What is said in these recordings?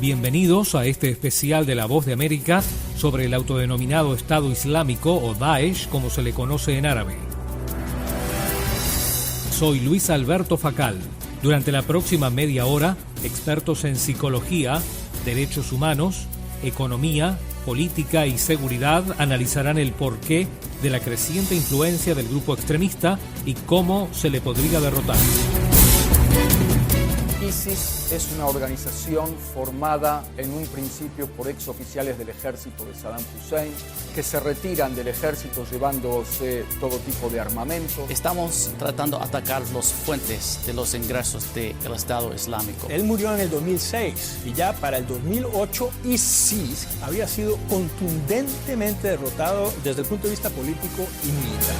Bienvenidos a este especial de La Voz de América sobre el autodenominado Estado Islámico o Daesh, como se le conoce en árabe. Soy Luis Alberto Facal. Durante la próxima media hora, expertos en psicología, derechos humanos, economía, política y seguridad analizarán el porqué de la creciente influencia del grupo extremista y cómo se le podría derrotar. ISIS es una organización formada en un principio por exoficiales del ejército de Saddam Hussein que se retiran del ejército llevándose todo tipo de armamento. Estamos tratando de atacar las fuentes de los ingresos del Estado Islámico. Él murió en el 2006 y ya para el 2008 ISIS había sido contundentemente derrotado desde el punto de vista político y militar.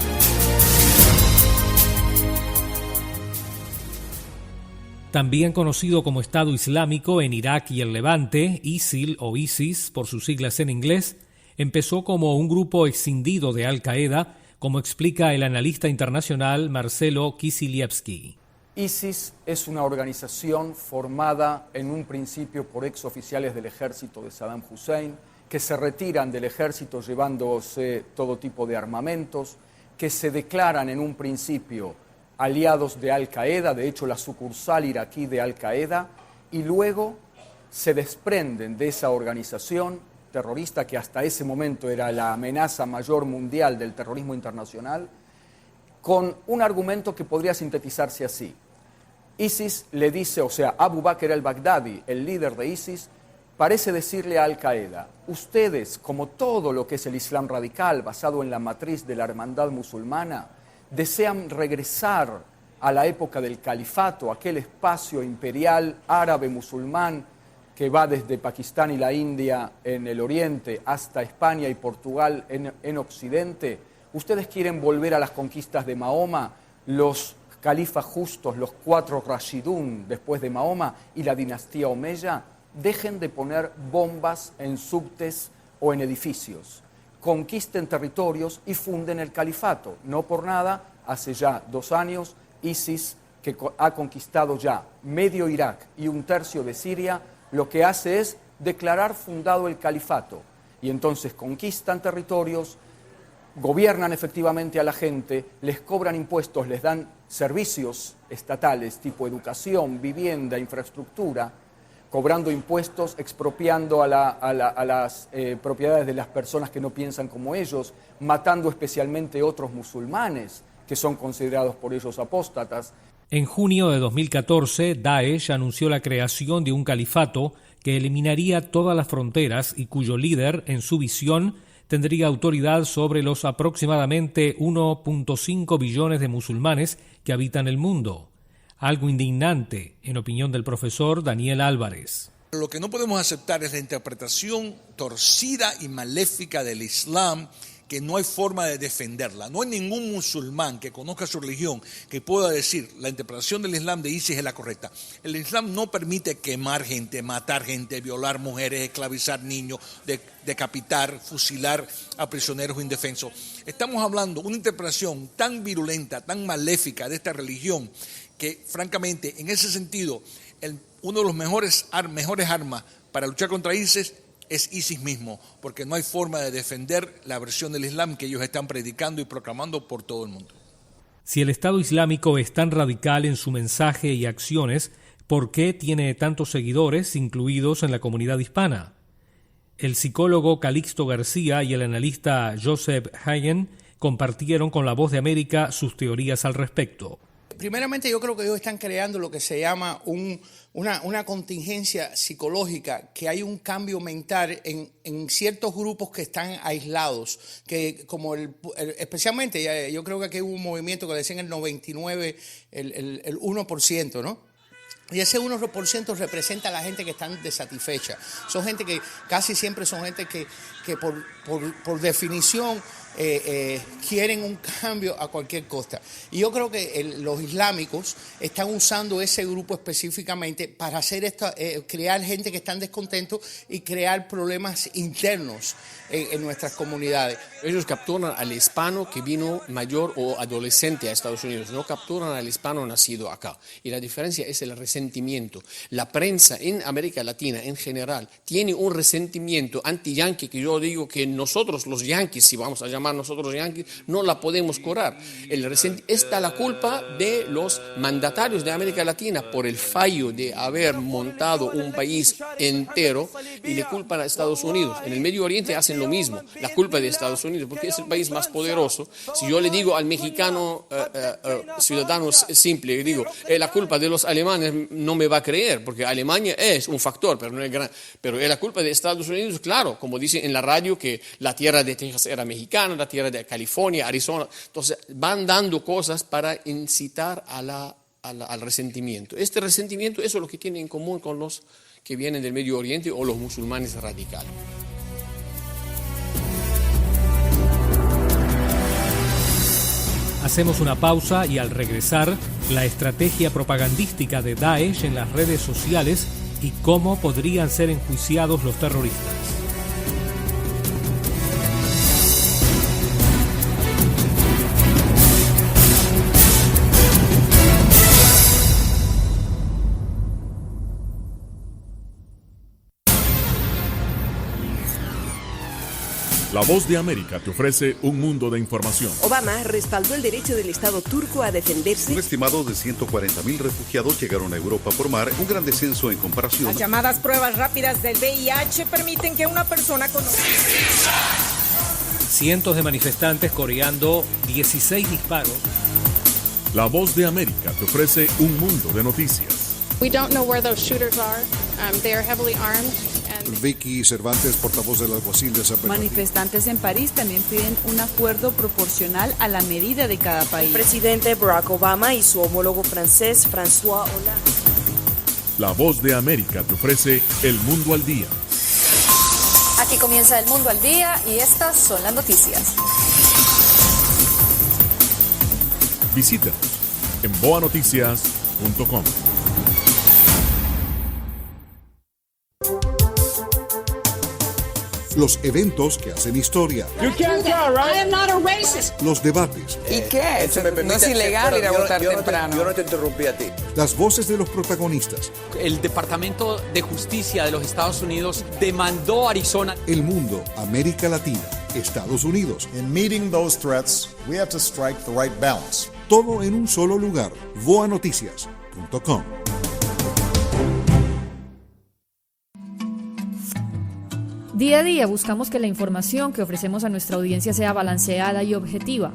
También conocido como Estado Islámico en Irak y el Levante, ISIL o ISIS por sus siglas en inglés, empezó como un grupo escindido de Al-Qaeda, como explica el analista internacional Marcelo Kisilievsky. ISIS es una organización formada en un principio por exoficiales del ejército de Saddam Hussein que se retiran del ejército llevándose todo tipo de armamentos, que se declaran en un principio aliados de Al-Qaeda, de hecho la sucursal iraquí de Al-Qaeda, y luego se desprenden de esa organización terrorista que hasta ese momento era la amenaza mayor mundial del terrorismo internacional, con un argumento que podría sintetizarse así. ISIS le dice, o sea, Abu Bakr al-Baghdadi, el líder de ISIS, parece decirle a Al-Qaeda, ustedes, como todo lo que es el Islam radical, basado en la matriz de la hermandad musulmana, desean regresar a la época del califato, aquel espacio imperial árabe-musulmán que va desde Pakistán y la India en el oriente hasta España y Portugal en occidente. Ustedes quieren volver a las conquistas de Mahoma, los califas justos, los 4 Rashidun después de Mahoma y la dinastía Omeya. Dejen de poner bombas en subtes o en edificios. Conquisten territorios y funden el califato. No por nada, hace ya 2 años, ISIS, que ha conquistado ya medio Irak y 1/3 de Siria, lo que hace es declarar fundado el califato. Y entonces conquistan territorios, gobiernan efectivamente a la gente, les cobran impuestos, les dan servicios estatales tipo educación, vivienda, infraestructura, cobrando impuestos, expropiando a las propiedades de las personas que no piensan como ellos, matando especialmente otros musulmanes que son considerados por ellos apóstatas. En junio de 2014, Daesh anunció la creación de un califato que eliminaría todas las fronteras y cuyo líder, en su visión, tendría autoridad sobre los aproximadamente 1.5 billones de musulmanes que habitan el mundo. Algo indignante, en opinión del profesor Daniel Álvarez. Lo que no podemos aceptar es la interpretación torcida y maléfica del Islam, que no hay forma de defenderla. No hay ningún musulmán que conozca su religión que pueda decir la interpretación del Islam de ISIS es la correcta. El Islam no permite quemar gente, matar gente, violar mujeres, esclavizar niños, decapitar, fusilar a prisioneros indefensos. Estamos hablando de una interpretación tan virulenta, tan maléfica de esta religión, que francamente, en ese sentido, uno de los mejores armas para luchar contra ISIS es ISIS mismo, porque no hay forma de defender la versión del Islam que ellos están predicando y proclamando por todo el mundo. Si el Estado Islámico es tan radical en su mensaje y acciones, ¿por qué tiene tantos seguidores, incluidos en la comunidad hispana? El psicólogo Calixto García y el analista Joseph Hayen compartieron con La Voz de América sus teorías al respecto. Primeramente, yo creo que ellos están creando lo que se llama una contingencia psicológica, que hay un cambio mental en ciertos grupos que están aislados, que como especialmente, yo creo que aquí hubo un movimiento que decía en el 99, el 1%, ¿no? Y ese 1% representa a la gente que están desatisfecha. Son gente que casi siempre son gente que por definición quieren un cambio a cualquier costa. Y yo creo que los islámicos están usando ese grupo específicamente para hacer esto, crear gente que están descontentos y crear problemas internos en nuestras comunidades. Ellos capturan al hispano que vino mayor o adolescente a Estados Unidos, no capturan al hispano nacido acá. Y la diferencia es el resentimiento. La prensa en América Latina en general tiene un resentimiento anti-yanqui que yo digo que nosotros los yanquis, si vamos a llamar nosotros yanquis, no la podemos curar. Esta la culpa de los mandatarios de América Latina por el fallo de haber montado un país entero y le culpan a Estados Unidos. En el Medio Oriente hacen lo mismo, la culpa de Estados Unidos, porque es el país más poderoso. Si yo le digo al mexicano ciudadano simple, digo, la culpa de los alemanes, no me va a creer, porque Alemania es un factor, pero no es gran. Pero es la culpa de Estados Unidos, claro, como dicen en la radio que la tierra de Texas era mexicana, la tierra de California, Arizona. Entonces van dando cosas para incitar al resentimiento. Este resentimiento, eso es lo que tiene en común con los que vienen del Medio Oriente o los musulmanes radicales. Hacemos una pausa y al regresar, la estrategia propagandística de Daesh en las redes sociales y cómo podrían ser enjuiciados los terroristas. La Voz de América te ofrece un mundo de información. Obama respaldó el derecho del Estado turco a defenderse. Un estimado de 140.000 refugiados llegaron a Europa por mar, un gran descenso en comparación. Las llamadas pruebas rápidas del VIH permiten que una persona conozca. Cientos de manifestantes coreando 16 disparos. La Voz de América te ofrece un mundo de noticias. We don't know where those shooters are. They are heavily armed. Vicky Cervantes, portavoz del alguacil de San Bernardino. Manifestantes en París también piden un acuerdo proporcional a la medida de cada país. El presidente Barack Obama y su homólogo francés François Hollande. La Voz de América te ofrece El Mundo al Día. Aquí comienza El Mundo al Día y estas son las noticias. Visítanos en boanoticias.com. Los eventos que hacen historia. You can't tell, right? I am not a racist. Los debates. ¿Y qué? No es ilegal ir a votar temprano. Yo no te interrumpí a ti. Las voces de los protagonistas. El Departamento de Justicia de los Estados Unidos demandó a Arizona. El mundo, América Latina, Estados Unidos. In meeting those threats, we have to strike the right balance. Todo en un solo lugar. boanoticias.com. Día a día buscamos que la información que ofrecemos a nuestra audiencia sea balanceada y objetiva.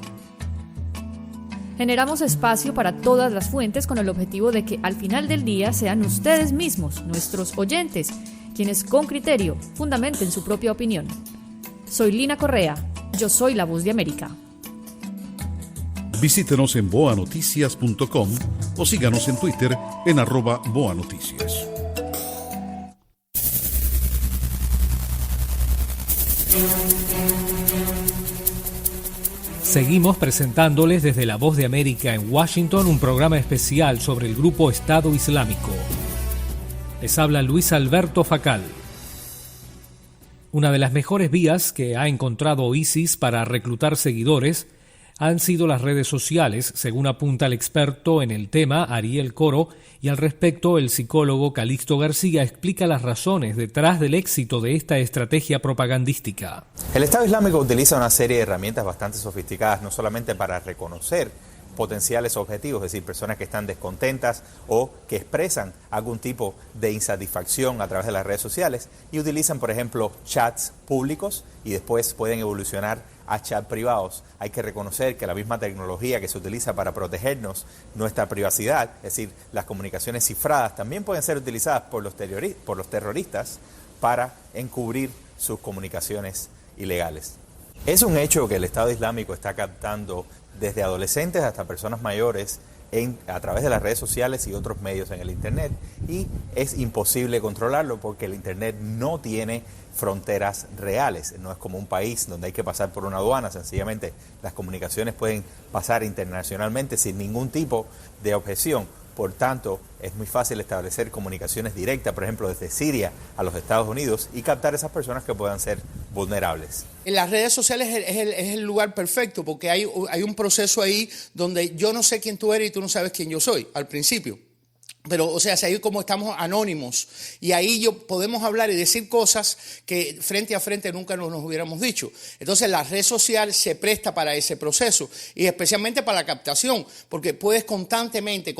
Generamos espacio para todas las fuentes con el objetivo de que al final del día sean ustedes mismos, nuestros oyentes, quienes con criterio fundamenten su propia opinión. Soy Lina Correa, yo soy la Voz de América. Visítenos en boanoticias.com o síganos en Twitter en @boanoticias. Seguimos presentándoles desde La Voz de América en Washington un programa especial sobre el grupo Estado Islámico. Les habla Luis Alberto Facal. Una de las mejores vías que ha encontrado ISIS para reclutar seguidores han sido las redes sociales, según apunta el experto en el tema Ariel Coro, y al respecto el psicólogo Calixto García explica las razones detrás del éxito de esta estrategia propagandística. El Estado Islámico utiliza una serie de herramientas bastante sofisticadas, no solamente para reconocer potenciales objetivos, es decir, personas que están descontentas o que expresan algún tipo de insatisfacción a través de las redes sociales, y utilizan, por ejemplo, chats públicos y después pueden evolucionar a chats privados. Hay que reconocer que la misma tecnología que se utiliza para protegernos nuestra privacidad, es decir, las comunicaciones cifradas, también pueden ser utilizadas por los terroristas para encubrir sus comunicaciones ilegales. Es un hecho que el Estado Islámico está captando desde adolescentes hasta personas mayores a través de las redes sociales y otros medios en el Internet, y es imposible controlarlo porque el Internet no tiene fronteras reales, no es como un país donde hay que pasar por una aduana. Sencillamente las comunicaciones pueden pasar internacionalmente sin ningún tipo de objeción. Por tanto, es muy fácil establecer comunicaciones directas, por ejemplo, desde Siria a los Estados Unidos, y captar a esas personas que puedan ser vulnerables. En las redes sociales es el lugar perfecto, porque hay un proceso ahí donde yo no sé quién tú eres y tú no sabes quién yo soy al principio. Pero, o sea, ahí como estamos anónimos, y ahí podemos hablar y decir cosas que frente a frente nunca nos hubiéramos dicho. Entonces la red social se presta para ese proceso, y especialmente para la captación, porque puedes constantemente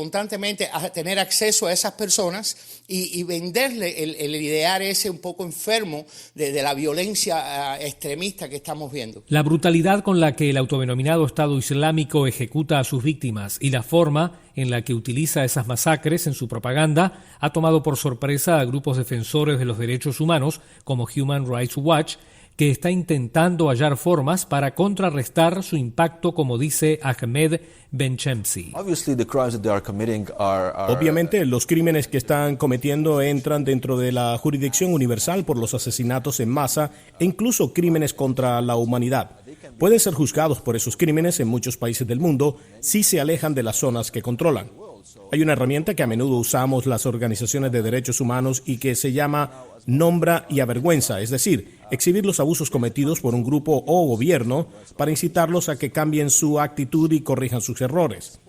tener acceso a esas personas y venderle el ideal ese un poco enfermo de la violencia extremista que estamos viendo. La brutalidad con la que el autodenominado Estado Islámico ejecuta a sus víctimas y la forma en la que utiliza esas masacres en su propaganda ha tomado por sorpresa a grupos defensores de los derechos humanos como Human Rights Watch, que está intentando hallar formas para contrarrestar su impacto, como dice Ahmed Benchemsi. Obviamente, los crímenes que están cometiendo entran dentro de la jurisdicción universal por los asesinatos en masa e incluso crímenes contra la humanidad. Pueden ser juzgados por esos crímenes en muchos países del mundo si se alejan de las zonas que controlan. Hay una herramienta que a menudo usamos las organizaciones de derechos humanos y que se llama nombra y avergüenza, es decir, exhibir los abusos cometidos por un grupo o gobierno para incitarlos a que cambien su actitud y corrijan sus errores.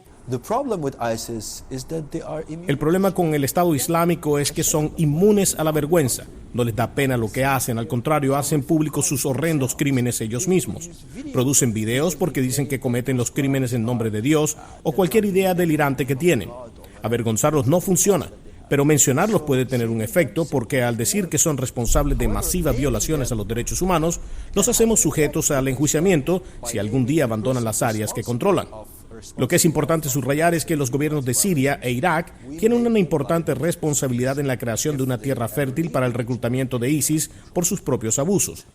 El problema con el Estado Islámico es que son inmunes a la vergüenza. No les da pena lo que hacen, al contrario, hacen públicos sus horrendos crímenes ellos mismos. Producen videos porque dicen que cometen los crímenes en nombre de Dios o cualquier idea delirante que tienen. Avergonzarlos no funciona, pero mencionarlos puede tener un efecto porque al decir que son responsables de masivas violaciones a los derechos humanos, los hacemos sujetos al enjuiciamiento si algún día abandonan las áreas que controlan. Lo que es importante subrayar es que los gobiernos de Siria e Irak tienen una importante responsabilidad en la creación de una tierra fértil para el reclutamiento de ISIS por sus propios abusos.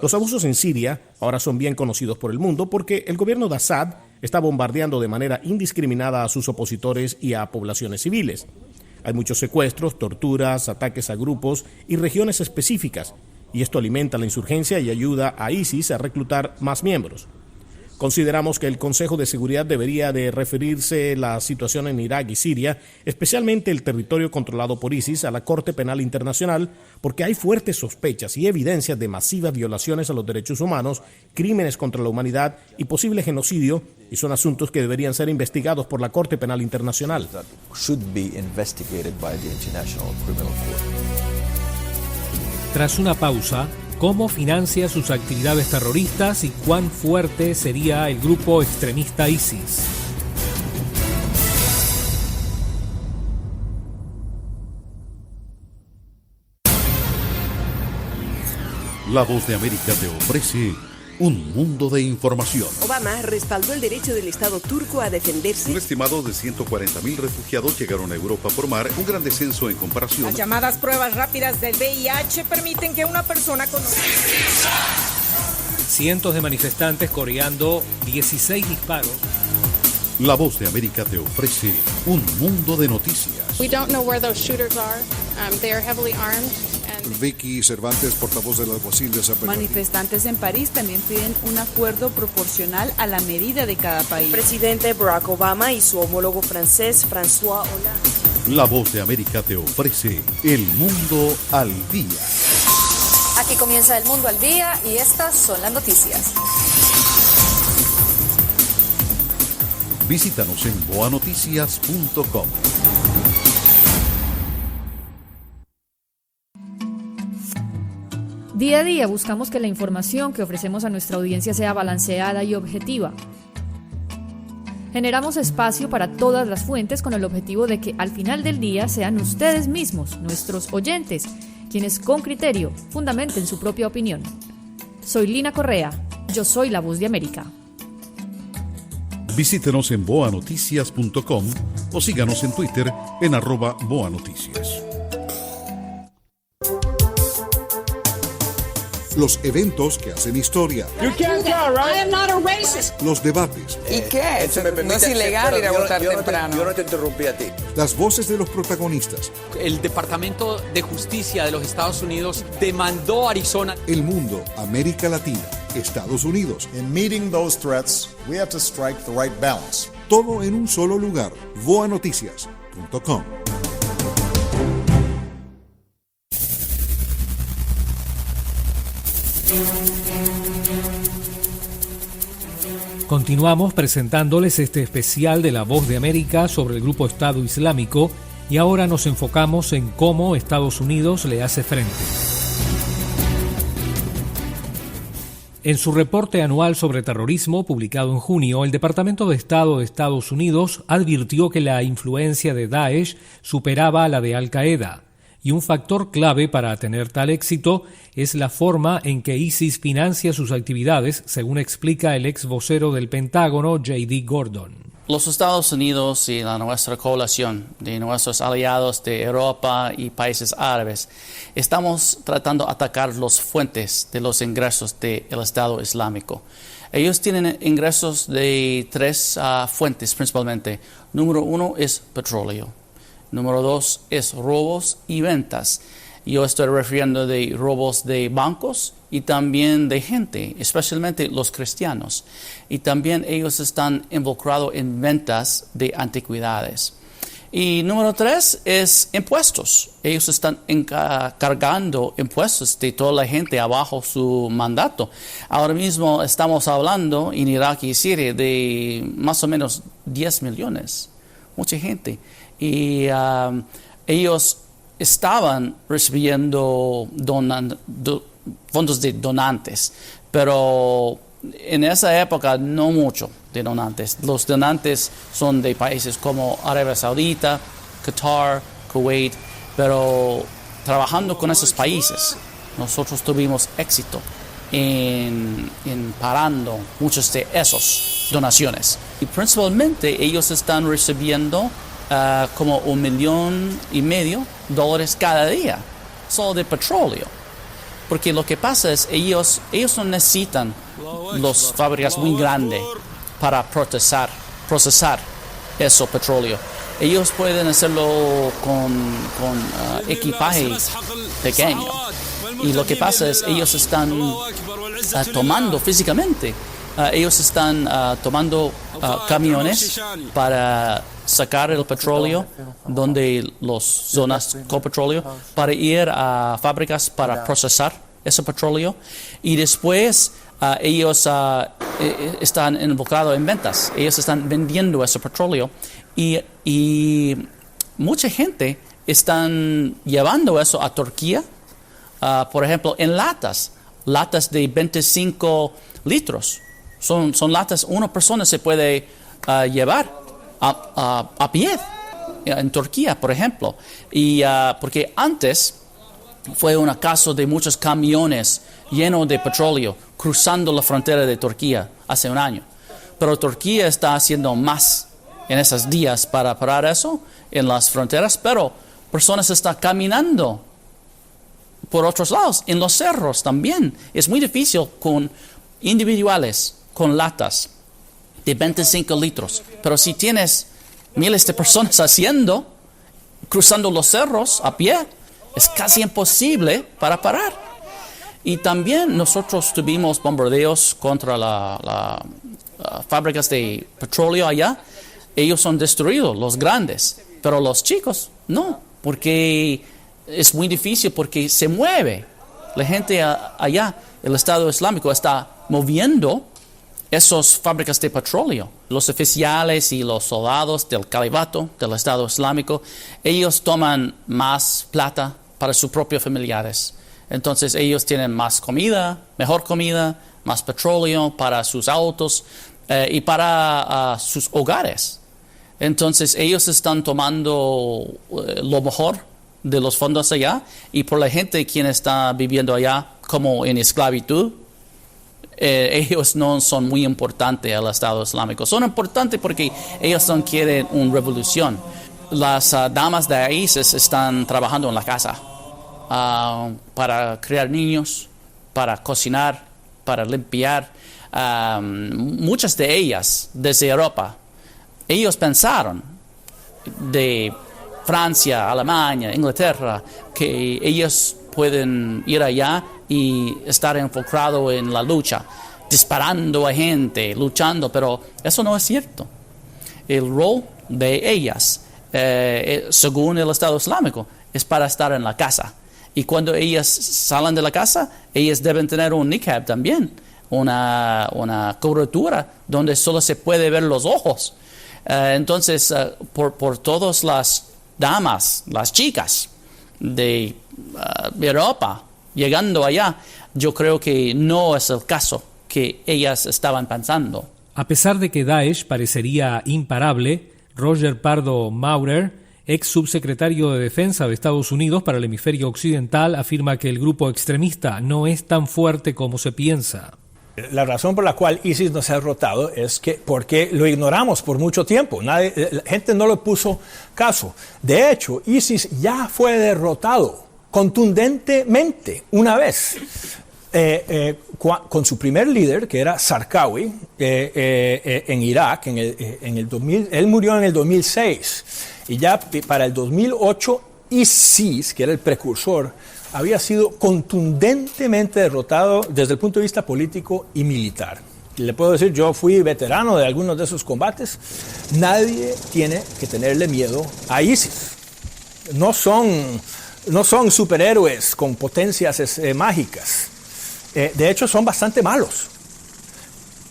Los abusos en Siria ahora son bien conocidos por el mundo porque el gobierno de Assad está bombardeando de manera indiscriminada a sus opositores y a poblaciones civiles. Hay muchos secuestros, torturas, ataques a grupos y regiones específicas, y esto alimenta la insurgencia y ayuda a ISIS a reclutar más miembros. Consideramos que el Consejo de Seguridad debería de referirse a la situación en Irak y Siria, especialmente el territorio controlado por ISIS, a la Corte Penal Internacional, porque hay fuertes sospechas y evidencias de masivas violaciones a los derechos humanos, crímenes contra la humanidad y posible genocidio, y son asuntos que deberían ser investigados por la Corte Penal Internacional. Tras una pausa, ¿cómo financia sus actividades terroristas y cuán fuerte sería el grupo extremista ISIS? La Voz de América te ofrece un mundo de información. Obama respaldó el derecho del Estado turco a defenderse. Un estimado de 140.000 refugiados llegaron a Europa por mar, un gran descenso en comparación. Las llamadas pruebas rápidas del VIH permiten que una persona con... Cientos de manifestantes coreando 16 disparos. La Voz de América te ofrece un mundo de noticias. We don't know where those shooters are. They are heavily armed. Vicky Cervantes, portavoz del alguacil de San Bernardino. Manifestantes en París también piden un acuerdo proporcional a la medida de cada país. El presidente Barack Obama y su homólogo francés François Hollande. La Voz de América te ofrece El Mundo al Día. Aquí comienza El Mundo al Día y estas son las noticias. Visítanos en boanoticias.com. Día a día buscamos que la información que ofrecemos a nuestra audiencia sea balanceada y objetiva. Generamos espacio para todas las fuentes con el objetivo de que al final del día sean ustedes mismos, nuestros oyentes, quienes con criterio fundamenten su propia opinión. Soy Lina Correa, yo soy la Voz de América. Visítenos en boanoticias.com o síganos en Twitter en @boanoticias. Los eventos que hacen historia. Los debates. ¿Y qué? No es ilegal ir a votar temprano. Yo no te interrumpí a ti. Las voces de los protagonistas. El Departamento de Justicia de los Estados Unidos demandó a Arizona. El mundo, América Latina, Estados Unidos. In meeting those threats, we have to strike the right balance. Todo en un solo lugar. voanoticias.com. Continuamos presentándoles este especial de La Voz de América sobre el grupo Estado Islámico y ahora nos enfocamos en cómo Estados Unidos le hace frente. En su reporte anual sobre terrorismo, publicado en junio, el Departamento de Estado de Estados Unidos advirtió que la influencia de Daesh superaba a la de Al-Qaeda. Y un factor clave para tener tal éxito es la forma en que ISIS financia sus actividades, según explica el ex vocero del Pentágono, J.D. Gordon. Los Estados Unidos y nuestra coalición de nuestros aliados de Europa y países árabes estamos tratando de atacar las fuentes de los ingresos del Estado Islámico. Ellos tienen ingresos de tres fuentes principalmente. Número uno es petróleo. Número 2 es robos y ventas. Yo estoy refiriendo de robos de bancos y también de gente, especialmente los cristianos. Y también ellos están involucrados en ventas de antigüedades. Y número 3 es impuestos. Ellos están cargando impuestos de toda la gente abajo su mandato. Ahora mismo estamos hablando en Irak y Siria de más o menos 10 millones. Mucha gente. Y ellos estaban recibiendo fondos de donantes, pero en esa época no mucho de donantes. Los donantes son de países como Arabia Saudita, Qatar, Kuwait, pero trabajando con esos países nosotros tuvimos éxito en parando muchas de esas donaciones. Y principalmente ellos están recibiendo como $1.5 million cada día, solo de petróleo. Porque lo que pasa es ellos no necesitan las fábricas muy grandes para procesar ese petróleo. Ellos pueden hacerlo con equipaje pequeño. Y lo que pasa es ellos están tomando físicamente. Ellos están tomando camiones para sacar el petróleo donde las zonas con petróleo, para ir a fábricas para procesar ese petróleo, y después ellos están involucrados en ventas. Ellos están vendiendo ese petróleo y mucha gente están llevando eso a Turquía, por ejemplo, en latas de 25 litros. Son latas, una persona se puede llevar a pie en Turquía, por ejemplo. Y porque antes fue un caso de muchos camiones llenos de petróleo cruzando la frontera de Turquía hace un año. Pero Turquía está haciendo más en esos días para parar eso en las fronteras, pero personas están caminando por otros lados, en los cerros también. Es muy difícil con individuales, con latas de 25 litros. Pero si tienes miles de personas cruzando los cerros a pie, es casi imposible para parar. Y también nosotros tuvimos bombardeos contra las fábricas de petróleo allá. Ellos son destruidos, los grandes, pero los chicos no, porque es muy difícil, porque se mueve. La gente allá, el Estado Islámico está moviendo esas fábricas de petróleo. Los oficiales y los soldados del califato, del Estado Islámico, ellos toman más plata para sus propios familiares. Entonces ellos tienen más comida, mejor comida, más petróleo para sus autos y para sus hogares. Entonces ellos están tomando lo mejor de los fondos allá, y por la gente quien está viviendo allá como en esclavitud, ellos no son muy importantes al Estado Islámico. Son importantes porque ellos no quieren una revolución. Las damas de ISIS están trabajando en la casa para criar niños, para cocinar, para limpiar, muchas de ellas desde Europa. Ellos pensaron de Francia, Alemania, Inglaterra, que ellos pueden ir allá y estar enfocados en la lucha, disparando a gente, luchando, pero eso no es cierto. El rol de ellas, según el Estado Islámico, es para estar en la casa. Y cuando ellas salen de la casa, ellas deben tener un niqab también, una cobertura donde solo se puede ver los ojos. Entonces, por todas las damas, las chicas de Europa llegando allá, yo creo que no es el caso que ellas estaban pensando. A pesar de que Daesh parecería imparable, Roger Pardo Maurer, ex subsecretario de Defensa de Estados Unidos para el hemisferio occidental, afirma que el grupo extremista no es tan fuerte como se piensa. La razón por la cual ISIS no se ha derrotado es que porque lo ignoramos por mucho tiempo. La gente no le puso caso. De hecho, ISIS ya fue derrotado contundentemente una vez con su primer líder, que era Zarqawi, en Irak, en el 2000. Él murió en el 2006 y ya para el 2008 ISIS, que era el precursor, había sido contundentemente derrotado desde el punto de vista político y militar. Y le puedo decir, yo fui veterano de algunos de esos combates. Nadie tiene que tenerle miedo a ISIS. No son superhéroes con potencias mágicas. De hecho, son bastante malos.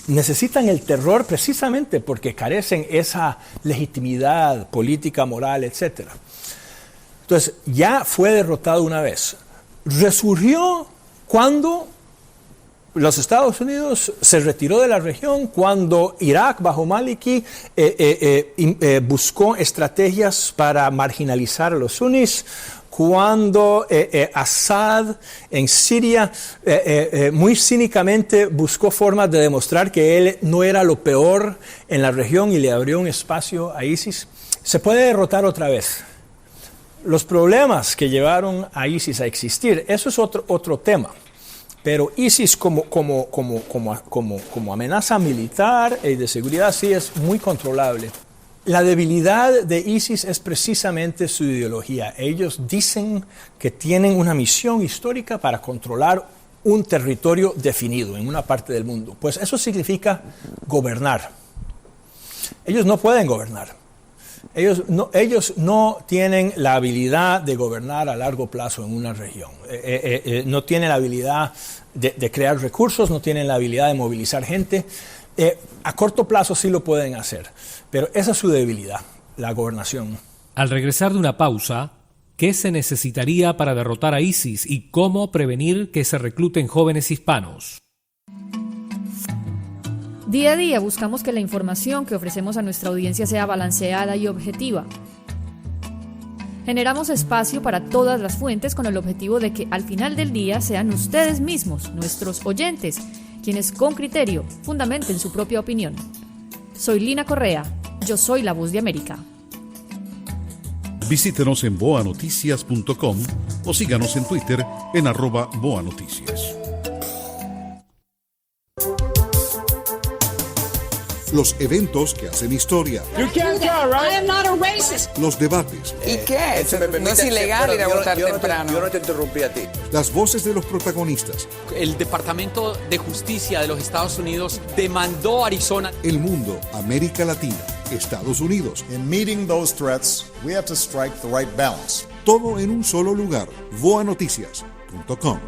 Necesitan el terror precisamente porque carecen esa legitimidad política, moral, etc. Entonces, ya fue derrotado una vez. Resurgió cuando los Estados Unidos se retiró de la región, cuando Irak bajo Maliki buscó estrategias para marginalizar a los sunnis, cuando Assad en Siria muy cínicamente buscó formas de demostrar que él no era lo peor en la región y le abrió un espacio a ISIS. Se puede derrotar otra vez. Los problemas que llevaron a ISIS a existir, eso es otro tema. Pero ISIS como amenaza militar y de seguridad sí es muy controlable. La debilidad de ISIS es precisamente su ideología. Ellos dicen que tienen una misión histórica para controlar un territorio definido en una parte del mundo. Pues eso significa gobernar. Ellos no pueden gobernar. Ellos no tienen la habilidad de gobernar a largo plazo en una región. No tienen la habilidad de crear recursos, no tienen la habilidad de movilizar gente. A corto plazo sí lo pueden hacer, pero esa es su debilidad, la gobernación. Al regresar de una pausa, ¿qué se necesitaría para derrotar a ISIS y cómo prevenir que se recluten jóvenes hispanos? Día a día buscamos que la información que ofrecemos a nuestra audiencia sea balanceada y objetiva. Generamos espacio para todas las fuentes con el objetivo de que al final del día sean ustedes mismos, nuestros oyentes, quienes con criterio fundamenten su propia opinión. Soy Lina Correa, yo soy la Voz de América. Visítenos en boanoticias.com o síganos en Twitter en @boanoticias. Los eventos que hacen historia. Los debates. ¿Y qué? No es ilegal ir a votar temprano. Yo no te interrumpí a ti. Las voces de los protagonistas. El Departamento de Justicia de los Estados Unidos demandó a Arizona. El mundo, América Latina, Estados Unidos. In meeting those threats, we have to strike the right balance. Todo en un solo lugar. boanoticias.com.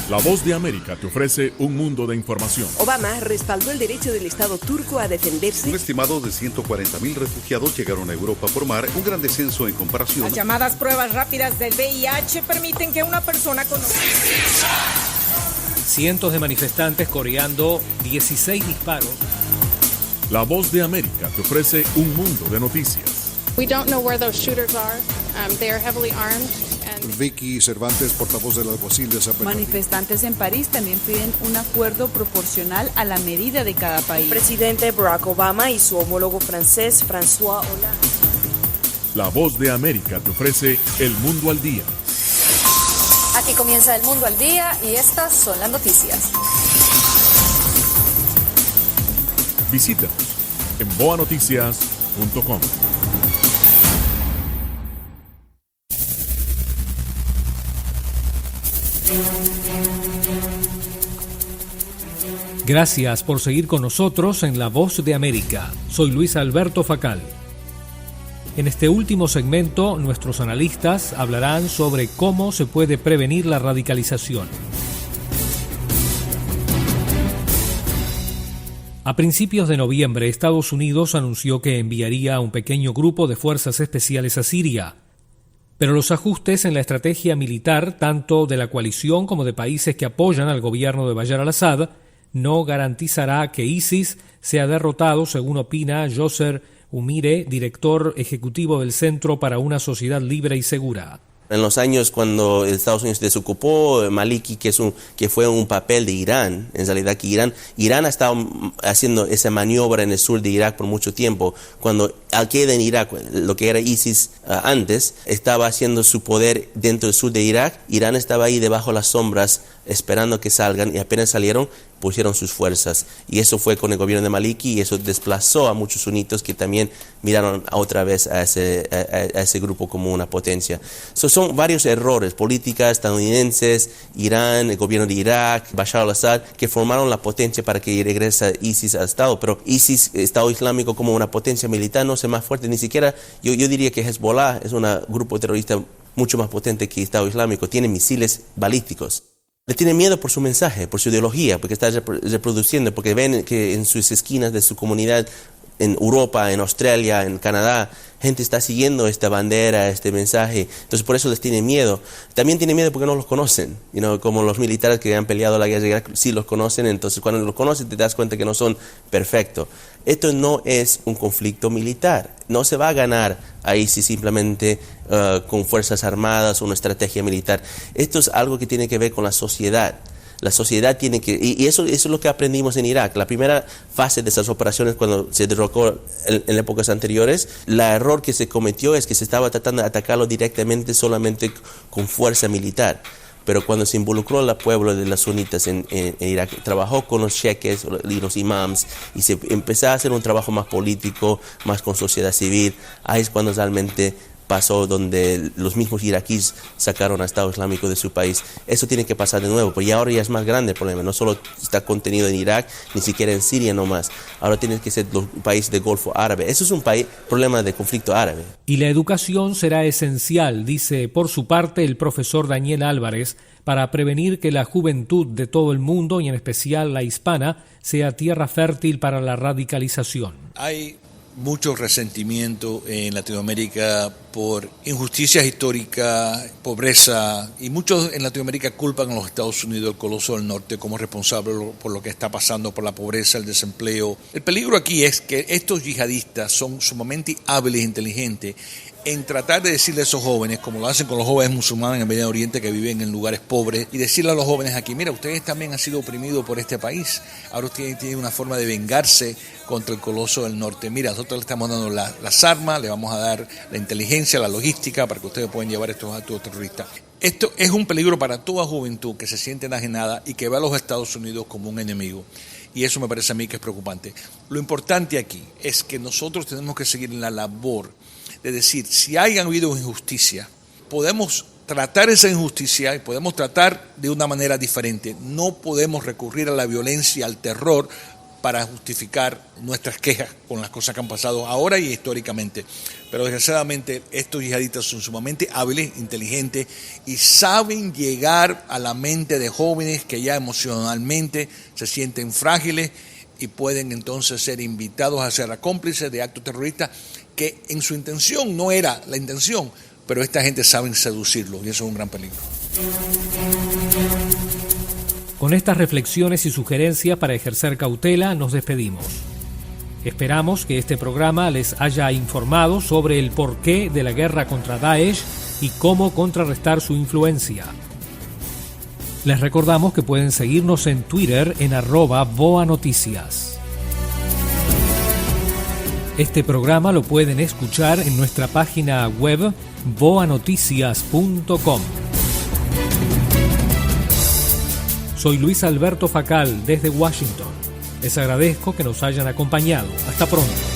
La Voz de América te ofrece un mundo de información. Obama respaldó el derecho del Estado turco a defenderse. Un estimado de 140.000 refugiados llegaron a Europa por mar, un gran descenso en comparación. Las llamadas pruebas rápidas del VIH permiten que una persona conozca. Cientos de manifestantes coreando 16 disparos. La Voz de América te ofrece un mundo de noticias. We don't know where those shooters are. They are heavily armed. Vicky Cervantes, portavoz del alguacil de San Bernardino. Manifestantes en París también piden un acuerdo proporcional a la medida de cada país. El presidente Barack Obama y su homólogo francés François Hollande. La Voz de América te ofrece El Mundo al Día. Aquí comienza El Mundo al Día y estas son las noticias. Visítanos en boanoticias.com. Gracias por seguir con nosotros en La Voz de América. Soy Luis Alberto Facal. En este último segmento, nuestros analistas hablarán sobre cómo se puede prevenir la radicalización. A principios de noviembre, Estados Unidos anunció que enviaría un pequeño grupo de fuerzas especiales a Siria. Pero los ajustes en la estrategia militar, tanto de la coalición como de países que apoyan al gobierno de Bashar al-Assad, no garantizará que ISIS sea derrotado, según opina Yosser Umire, director ejecutivo del Centro para una Sociedad Libre y Segura. En los años cuando Estados Unidos desocupó Maliki, que fue un papel de Irán, en realidad que Irán ha estado haciendo esa maniobra en el sur de Irak por mucho tiempo. Cuando Al-Qaeda en Irak, lo que era ISIS antes, estaba haciendo su poder dentro del sur de Irak, Irán estaba ahí debajo de las sombras esperando que salgan, y apenas salieron pusieron sus fuerzas, y eso fue con el gobierno de Maliki, y eso desplazó a muchos sunitos que también miraron otra vez a ese grupo como una potencia. Son varios errores, políticas estadounidenses, Irán, el gobierno de Irak, Bashar al-Assad, que formaron la potencia para que regrese ISIS al Estado, pero ISIS, Estado Islámico como una potencia militar, no es más fuerte, ni siquiera, yo diría que Hezbollah es un grupo terrorista mucho más potente que Estado Islámico, tiene misiles balísticos. Le tienen miedo por su mensaje, por su ideología, porque está reproduciendo, porque ven que en sus esquinas de su comunidad, en Europa, en Australia, en Canadá, gente está siguiendo esta bandera, este mensaje. Entonces por eso les tiene miedo. También tiene miedo porque no los conocen. Como los militares que han peleado la guerra de Irak, sí los conocen. Entonces cuando los conocen te das cuenta que no son perfectos. Esto no es un conflicto militar. No se va a ganar ahí si simplemente con fuerzas armadas o una estrategia militar. Esto es algo que tiene que ver con la sociedad. La sociedad tiene que... Y eso es lo que aprendimos en Irak. La primera fase de esas operaciones, cuando se derrocó en épocas anteriores, el error que se cometió es que se estaba tratando de atacarlo directamente solamente con fuerza militar. Pero cuando se involucró al pueblo de las sunitas en Irak, trabajó con los sheques y los imams, y se empezó a hacer un trabajo más político, más con sociedad civil. Ahí es cuando realmente pasó, donde los mismos iraquíes sacaron al Estado Islámico de su país. Eso tiene que pasar de nuevo, porque ahora ya es más grande el problema. No solo está contenido en Irak, ni siquiera en Siria nomás. Ahora tienen que ser los países del Golfo Árabe. Eso es un problema de conflicto árabe. Y la educación será esencial, dice por su parte el profesor Daniel Álvarez, para prevenir que la juventud de todo el mundo, y en especial la hispana, sea tierra fértil para la radicalización. Hay mucho resentimiento en Latinoamérica por injusticias históricas, pobreza, y muchos en Latinoamérica culpan a los Estados Unidos, el Coloso del Norte, como responsable por lo que está pasando, por la pobreza, el desempleo. El peligro aquí es que estos yihadistas son sumamente hábiles e inteligentes en tratar de decirle a esos jóvenes, como lo hacen con los jóvenes musulmanes en el Medio Oriente que viven en lugares pobres, y decirle a los jóvenes aquí, mira, ustedes también han sido oprimidos por este país, ahora ustedes tienen una forma de vengarse contra el Coloso del Norte. Mira, nosotros le estamos dando las armas, le vamos a dar la inteligencia, la logística para que ustedes puedan llevar estos actos terroristas. Esto es un peligro para toda juventud que se siente enajenada y que ve a los Estados Unidos como un enemigo. Y eso me parece a mí que es preocupante. Lo importante aquí es que nosotros tenemos que seguir en la labor de decir, si hay habido injusticia, podemos tratar esa injusticia y podemos tratar de una manera diferente. No podemos recurrir a la violencia, al terror, para justificar nuestras quejas con las cosas que han pasado ahora y históricamente. Pero desgraciadamente estos yihadistas son sumamente hábiles, inteligentes y saben llegar a la mente de jóvenes que ya emocionalmente se sienten frágiles y pueden entonces ser invitados a ser cómplices de actos terroristas que en su intención no era la intención, pero esta gente sabe seducirlos y eso es un gran peligro. Con estas reflexiones y sugerencias para ejercer cautela, nos despedimos. Esperamos que este programa les haya informado sobre el porqué de la guerra contra Daesh y cómo contrarrestar su influencia. Les recordamos que pueden seguirnos en Twitter en @boanoticias. Este programa lo pueden escuchar en nuestra página web boanoticias.com. Soy Luis Alberto Facal desde Washington. Les agradezco que nos hayan acompañado. Hasta pronto.